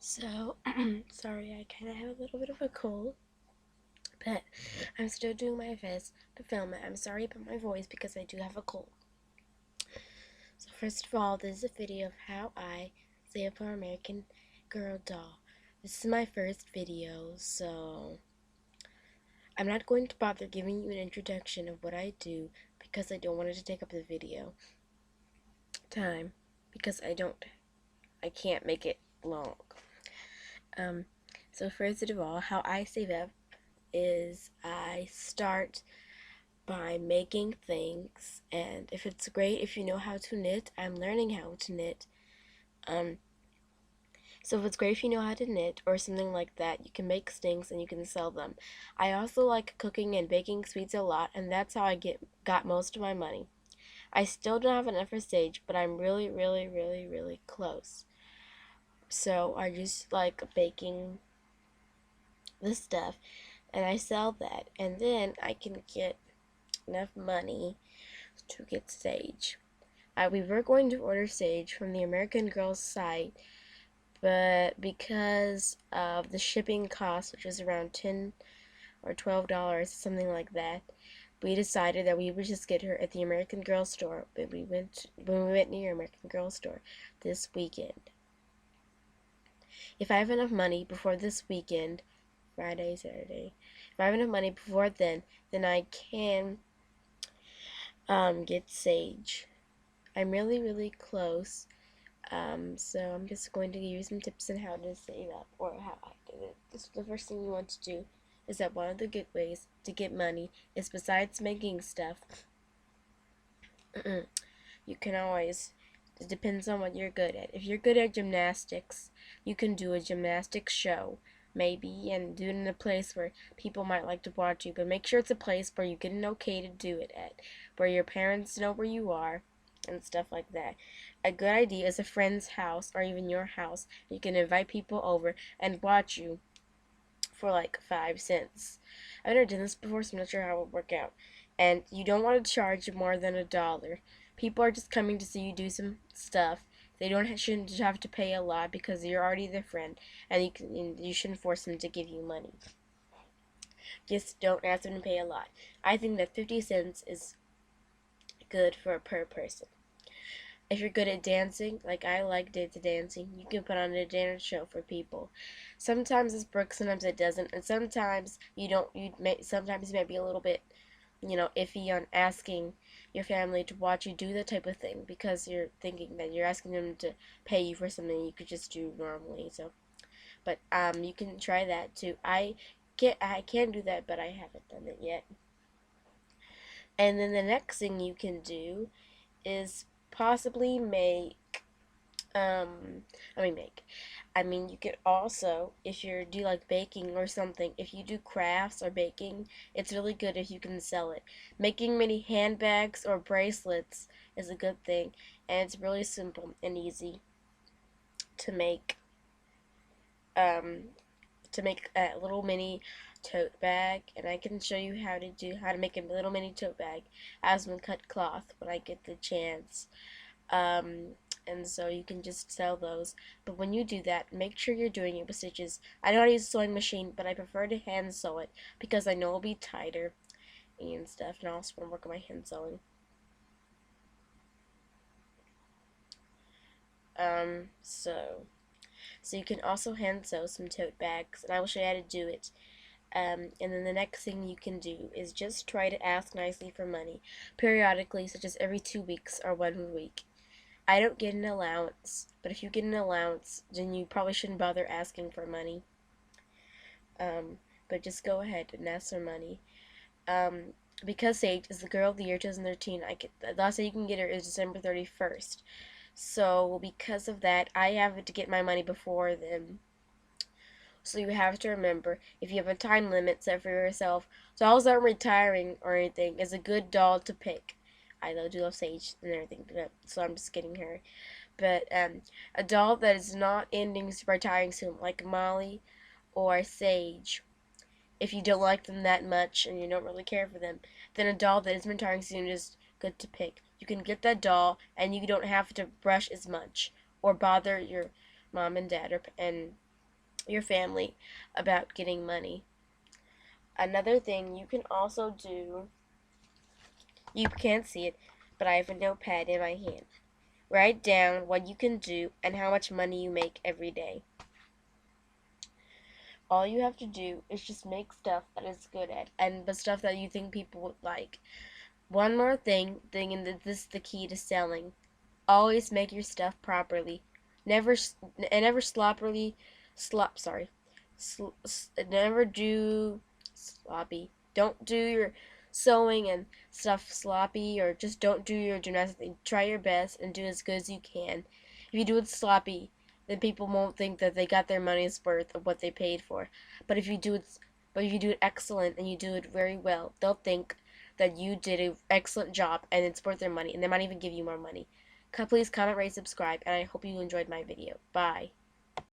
So, sorry, I kind of have a little bit of a cold, but I'm still doing my best to film it. I'm sorry about my voice because I do have a cold. So, first of all, this is a video of how I save up our American Girl doll. This is my first video, so I'm not going to bother giving you an introduction of what I do because I don't want it to take up the video time because I can't make it long. Um, so first of all, how I save up is I start by making things, and if it's great if you know how to knit, I'm learning how to knit. Um, so if it's great if you know how to knit or something like that, you can make things and you can sell them. I also like cooking and baking sweets a lot, and that's how I got most of my money. I still don't have enough for Saige, but I'm really, really, really, really close. So I just like baking the stuff, and I sell that, and then I can get enough money to get Saige. We were going to order Saige from the American Girl site, but because of the shipping cost, which was around $10 or $12, something like that, we decided that we would just get her at the American Girl store when we went near American Girl store this weekend. If I have enough money before this weekend, Friday, Saturday, if I have enough money before then I can get Saige. I'm really, really close. So I'm just going to give you some tips on how to save up or how I did it. This, the first thing you want to do is that one of the good ways to get money is, besides making stuff, you can always, it depends on what you're good at. If you're good at gymnastics, you can do a gymnastics show, maybe, and do it in a place where people might like to watch you, but make sure it's a place where you get an okay to do it at, where your parents know where you are, and stuff like that. A good idea is a friend's house or even your house. You can invite people over and watch you for like 5 cents. I've never done this before, so I'm not sure how it would work out. And you don't want to charge more than $1. People are just coming to see you do some stuff. They shouldn't have to pay a lot because you're already their friend, and you shouldn't force them to give you money. Just don't ask them to pay a lot. I think that 50 cents is good for per person. If you're good at dancing, like I like dancing, you can put on a dance show for people. Sometimes it's works, sometimes it doesn't, and sometimes you don't. Sometimes you might be a little bit, iffy on asking your family to watch you do that type of thing because you're thinking that you're asking them to pay you for something you could just do normally. So, but you can try that too. I can do that, but I haven't done it yet. And then the next thing you can do is possibly um make you could also, if you do like baking or something, if you do crafts or baking, it's really good if you can sell it. Making many handbags or bracelets is a good thing, and it's really simple and easy to make um a little mini tote bag, and I can show you how to make a little mini tote bag as one cut cloth when I get the chance. Um, and so you can just sell those. But when you do that, make sure you're doing it with stitches. I know how to use a sewing machine, but I prefer to hand sew it because I know it'll be tighter and stuff, and I also want to work on my hand sewing. Um, so, so you can also hand sew some tote bags, and I will show you how to do it. And then the next thing you can do is just try to ask nicely for money periodically, such as every 2 weeks or 1 week. I don't get an allowance, but if you get an allowance, then you probably shouldn't bother asking for money. But just go ahead and ask for money. Um, because Saige is the Girl of the Year 2013, the last day you can get her is December 31st. So because of that, I have to get my money before then. So you have to remember, if you have a time limit set for yourself, dolls aren't retiring or anything, is a good doll to pick. I do love Saige and everything, so I'm just getting her. But a doll that is not ending retiring soon, like Molly or Saige, if you don't like them that much and you don't really care for them, then a doll that is retiring soon is good to pick. You can get that doll and you don't have to brush as much or bother your mom and dad and your family about getting money. Another thing you can also do, you can't see it, but I have a notepad in my hand. Write down what you can do and how much money you make every day. All you have to do is just make stuff that is good at, and the stuff that you think people would like. One more thing, and this is the key to selling. Always make your stuff properly. Never never sloppily slop sorry. Never do sloppy. Don't do your sewing and stuff sloppy, or just don't do your gymnastics. Try your best and do as good as you can. If you do it sloppy, then people won't think that they got their money's worth of what they paid for. But if you do it excellent and you do it very well, they'll think that you did an excellent job and it's worth their money, and they might even give you more money. Please comment, rate, subscribe, and I hope you enjoyed my video. Bye.